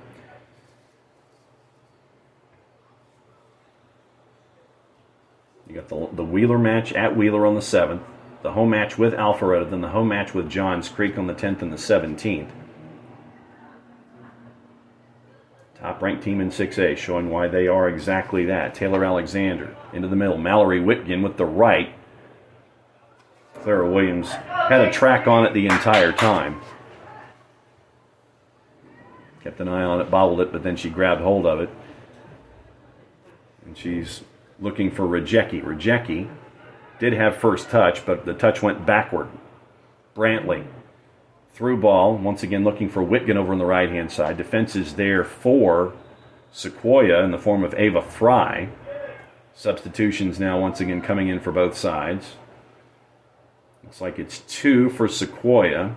You got the Wheeler match at Wheeler on the 7th, the home match with Alpharetta, then the home match with Johns Creek on the 10th and the 17th. Top-ranked team in 6A, showing why they are exactly that. Taylor Alexander into the middle. Mallory Whitgen with the right. Clara Williams had a track on it the entire time. Kept an eye on it, bobbled it, but then she grabbed hold of it. And she's looking for Rajecki. Rajecki did have first touch, but the touch went backward. Brantley. Through ball, once again looking for Whitgen over on the right-hand side. Defense is there for Sequoyah in the form of Ava Fry. Substitutions now once again coming in for both sides. Looks like it's 2 for Sequoyah.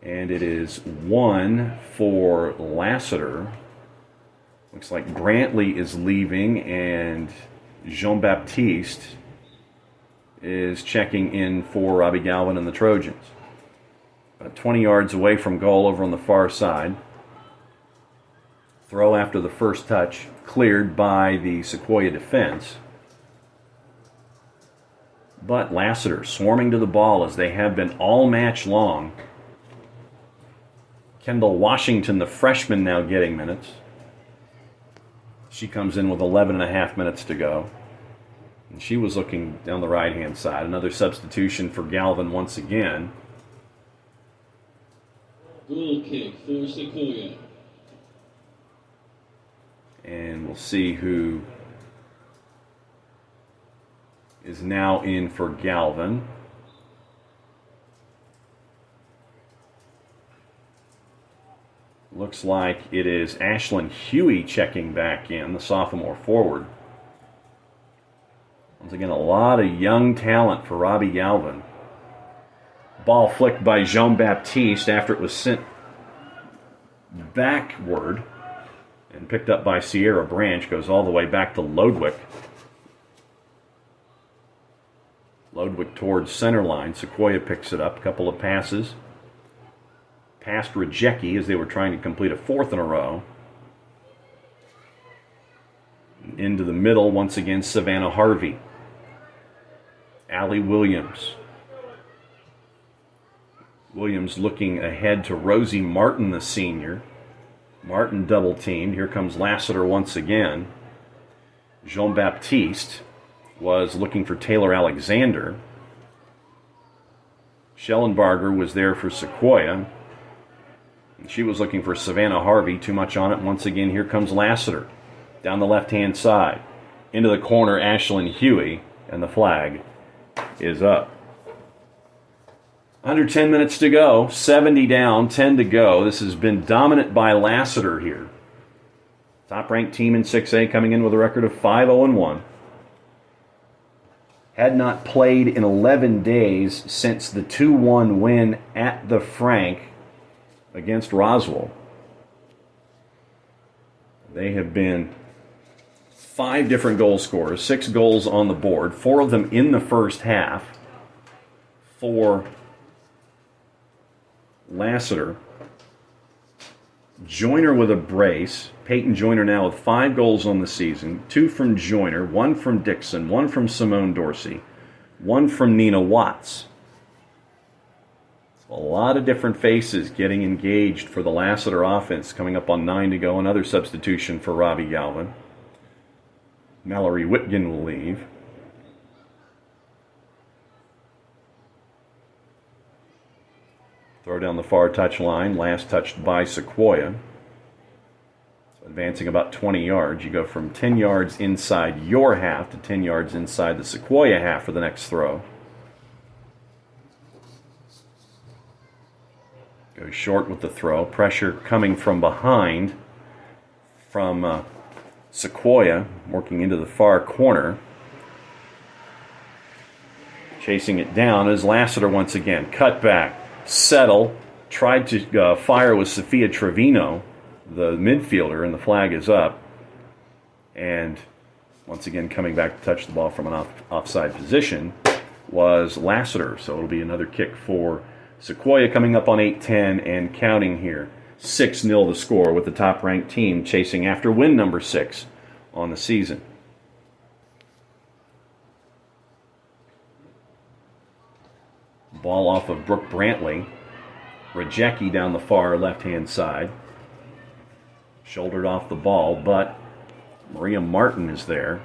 And it is 1 for Lassiter. Looks like Brantley is leaving and Jean-Baptiste is checking in for Robbie Galvin and the Trojans. About 20 yards away from goal over on the far side. Throw after the first touch, cleared by the Sequoyah defense. But Lassiter swarming to the ball as they have been all match long. Kendall Washington, the freshman, now getting minutes. She comes in with 11 and a half minutes to go. And she was looking down the right-hand side. Another substitution for Galvin once again. Goal kick for Sequoyah. And we'll see who is now in for Galvin. Looks like it is Ashlyn Huey checking back in, the sophomore forward. Once again, a lot of young talent for Robbie Galvin. Ball flicked by Jean-Baptiste after it was sent backward and picked up by Sierra Branch. Goes all the way back to Lodwick. Lodwick towards center line. Sequoyah picks it up. A couple of passes. Past Rajecki as they were trying to complete a 4th in a row. Into the middle, once again, Savannah Harvey. Allie Williams. Williams looking ahead to Rosie Martin, the senior. Martin double teamed. Here comes Lassiter once again. Jean-Baptiste was looking for Taylor Alexander. Schellenbarger was there for Sequoyah. She was looking for Savannah Harvey. Too much on it. Once again, here comes Lassiter. Down the left-hand side. into the corner, Ashlyn Huey, and the flag is up. Under 10 minutes to go, 70 down, 10 to go. This has been dominant by Lassiter here. Top-ranked team in 6A coming in with a record of 5-0-1. Had not played in 11 days since the 2-1 win at the Frank against Roswell. They have been 5 different goal scorers, 6 goals on the board, 4 of them in the first half for Lassiter. Joyner with a brace. Peyton Joyner now with 5 goals on the season. 2 from Joyner, 1 from Dixon, 1 from Simone Dorsey, 1 from Nina Watts. A lot of different faces getting engaged for the Lassiter offense. Coming up on 9 to go. Another substitution for Robbie Galvin. Mallory Whitgen will leave. Throw down the far touchline, last touched by Sequoyah. So advancing about 20 yards. You go from 10 yards inside your half to 10 yards inside the Sequoyah half for the next throw. Goes short with the throw. Pressure coming from behind from Sequoyah, working into the far corner. Chasing it down is Lassiter once again. Cut back. Settle, tried to fire with Sophia Trevino, the midfielder, and the flag is up. And once again, coming back to touch the ball from an offside position was Lassiter. So it'll be another kick for Sequoyah coming up on 8-10 and counting here. 6-0 the score with the top-ranked team chasing after win number 6 on the season. Ball off of Brooke Brantley. Rajecki down the far left-hand side. Shouldered off the ball, but Maria Martin is there.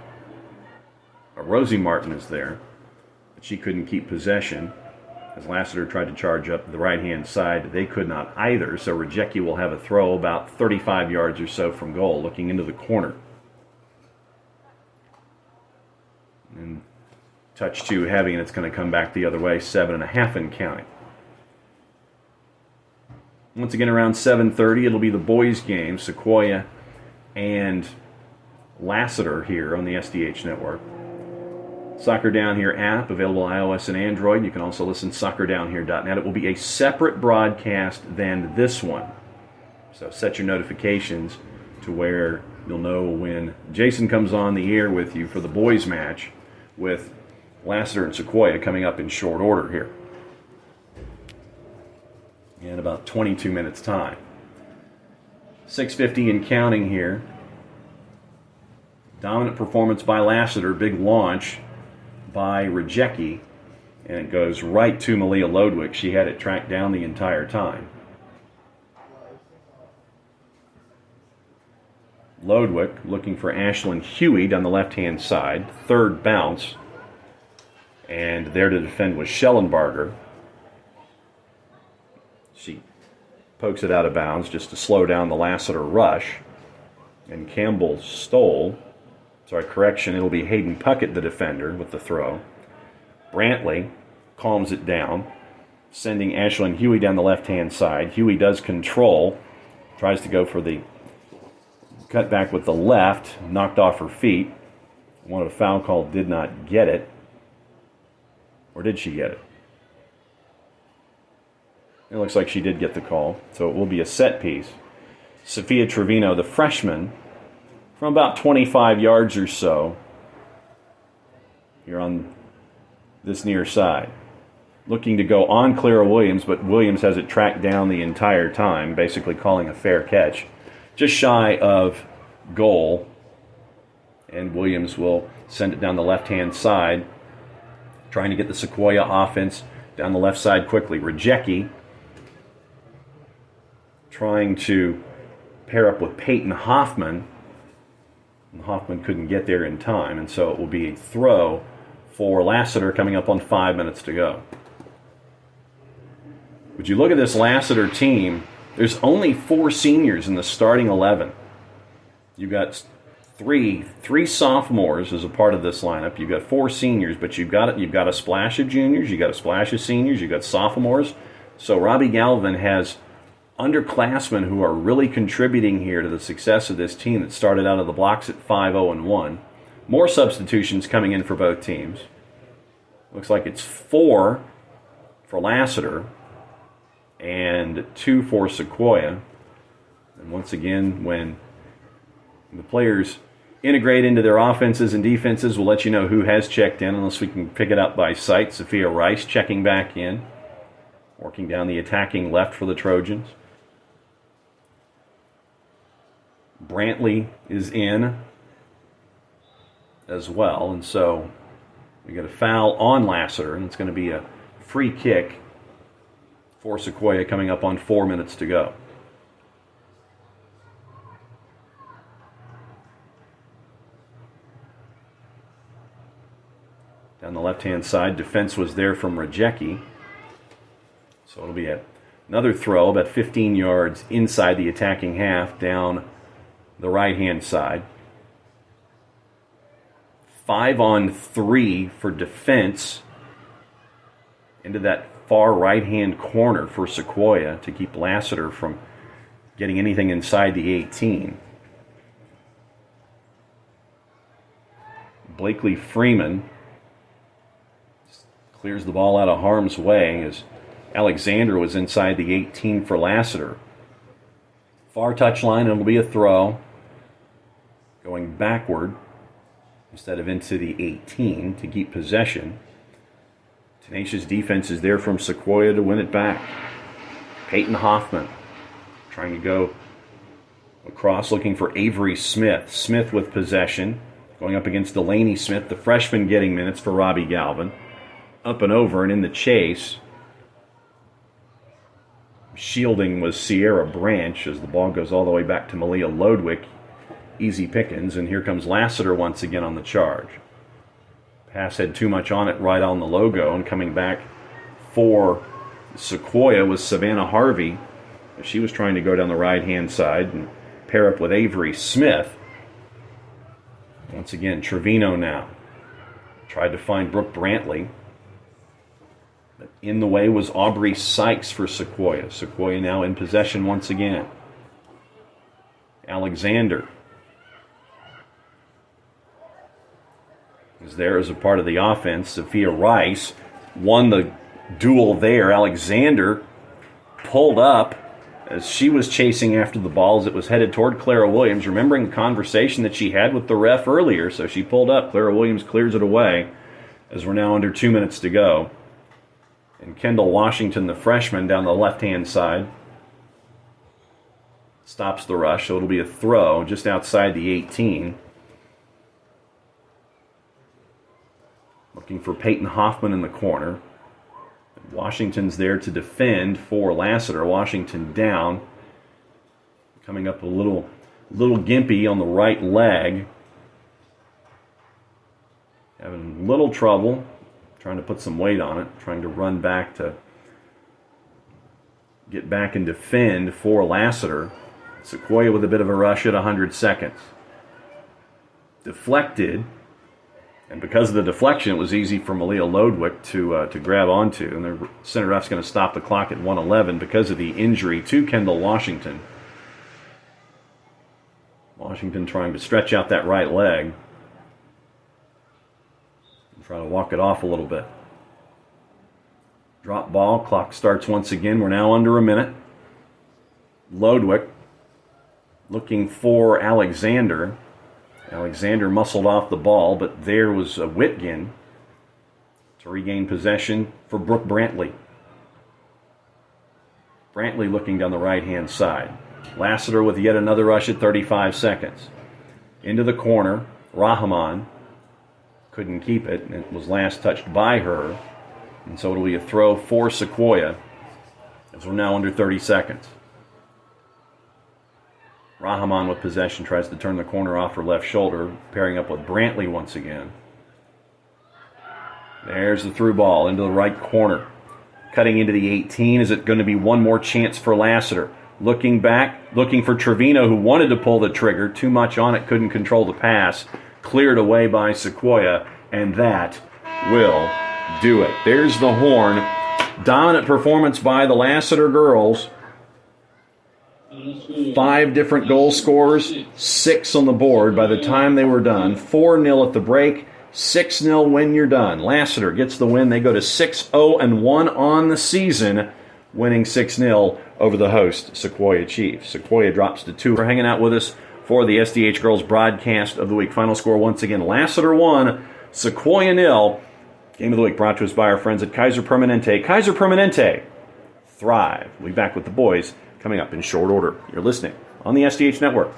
Rosie Martin is there. But she couldn't keep possession. As Lassiter tried to charge up the right-hand side, they could not either. So Rajecki will have a throw about 35 yards or so from goal, looking into the corner. And touch 2 heavy, and it's going to come back the other way, 7.5 and counting. Once again, around 7:30, it'll be the boys' game, Sequoyah and Lassiter here on the SDH network. Soccer Down Here app, available on iOS and Android. You can also listen to soccerdownhere.net. It will be a separate broadcast than this one. So set your notifications to where you'll know when Jason comes on the air with you for the boys' match with Lassiter and Sequoyah coming up in short order here in about 22 minutes time. 6:50 and counting here. Dominant performance by Lassiter, big launch by Rajecki, and it goes right to Malia Lodwick. She had it tracked down the entire time. Lodwick looking for Ashlyn Huey down the left-hand side. Third bounce. And there to defend was Schellenbarger. She pokes it out of bounds just to slow down the Lassiter rush. And Campbell stole. Sorry, correction, it'll be Hayden Puckett, the defender, with the throw. Brantley calms it down, sending Ashlyn Huey down the left-hand side. Huey does control, tries to go for the cutback with the left, knocked off her feet. Wanted a foul call, did not get it. Or did she get it? It looks like she did get the call, so it will be a set piece. Sophia Trevino, the freshman, from about 25 yards or so, here on this near side. Looking to go on Clara Williams, but Williams has it tracked down the entire time, basically calling a fair catch. Just shy of goal, and Williams will send it down the left-hand side, trying to get the Sequoyah offense down the left side quickly. Rajecki trying to pair up with Peyton Hoffman. And Hoffman couldn't get there in time, and so it will be a throw for Lassiter coming up on 5 minutes to go. Would you look at this Lassiter team? There's only 4 seniors in the starting 11. You've got Three sophomores as a part of this lineup. You've got 4 seniors, but you've got a splash of juniors, you've got a splash of seniors, you've got sophomores. So Robbie Galvin has underclassmen who are really contributing here to the success of this team that started out of the blocks at 5-0-1. More substitutions coming in for both teams. Looks like it's 4 for Lassiter and 2 for Sequoyah. And once again, when the players integrate into their offenses and defenses, we'll let you know who has checked in, unless we can pick it up by sight. Sophia Rice checking back in, working down the attacking left for the Trojans. Brantley is in as well, and so we got a foul on Lassiter, and it's going to be a free kick for Sequoyah coming up on 4 minutes to go. Down the left-hand side, defense was there from Rajecki. So it'll be another throw about 15 yards inside the attacking half down the right-hand side. 5-on-3 for defense into that far right-hand corner for Sequoyah to keep Lassiter from getting anything inside the 18. Blakely Freeman clears the ball out of harm's way as Alexander was inside the 18 for Lassiter. Far touchline, it'll be a throw. Going backward instead of into the 18 to keep possession. Tenacious defense is there from Sequoyah to win it back. Peyton Hoffman trying to go across, looking for Avery Smith. Smith with possession, going up against Delaney Smith, the freshman getting minutes for Robbie Galvin. Up and over and in the chase. Shielding was Sierra Branch as the ball goes all the way back to Malia Lodwick. Easy pickings, and here comes Lassiter once again on the charge. Pass had too much on it right on the logo, and coming back for Sequoyah was Savannah Harvey. She was trying to go down the right-hand side and pair up with Avery Smith. Once again, Trevino now. Tried to find Brooke Brantley. But in the way was Aubrey Sykes for Sequoyah. Sequoyah now in possession once again. Alexander is there as a part of the offense. Sophia Rice won the duel there. Alexander pulled up as she was chasing after the ball as it was headed toward Clara Williams, remembering the conversation that she had with the ref earlier. So she pulled up. Clara Williams clears it away as we're now under 2 minutes to go. And Kendall Washington, the freshman, down the left-hand side, stops the rush. So it'll be a throw just outside the 18. Looking for Peyton Hoffman in the corner. Washington's there to defend for Lassiter. Washington down. Coming up a little gimpy on the right leg. Having little trouble. Trying to put some weight on it. Trying to run back to get back and defend for Lassiter. Sequoyah with a bit of a rush at 100 seconds. Deflected. And because of the deflection, it was easy for Malia Lodwick to grab onto. And the center ref's going to stop the clock at 1:11 because of the injury to Kendall Washington. Washington trying to stretch out that right leg. And try to walk it off a little bit. Drop ball. Clock starts once again. We're now under a minute. Lodwick looking for Alexander. Alexander muscled off the ball, but there was a Whitgen to regain possession for Brooke Brantley. Brantley looking down the right-hand side. Lassiter with yet another rush at 35 seconds. Into the corner, Rahman couldn't keep it, and it was last touched by her. And so it'll be a throw for Sequoyah as we're now under 30 seconds. Rahman with possession tries to turn the corner off her left shoulder, pairing up with Brantley once again. There's the through ball into the right corner. Cutting into the 18. Is it going to be one more chance for Lassiter? looking back, looking for Trevino, who wanted to pull the trigger. Too much on it, couldn't control the pass. Cleared away by Sequoyah, and that will do it. There's the horn. Dominant performance by the Lassiter girls. 5 different goal scorers, 6 on the board by the time they were done. 4-0 at the break, 6-0 when you're done. Lassiter gets the win. They go to 6-0-1 on the season, winning 6-0 over the host, Sequoyah Chiefs. Sequoyah drops to 2. For hanging out with us for the SDH Girls broadcast of the week. Final score once again, Lassiter 1, Sequoyah 0. Game of the week brought to us by our friends at Kaiser Permanente. Kaiser Permanente, thrive. We'll be back with the boys coming up in short order. You're listening on the SDH Network.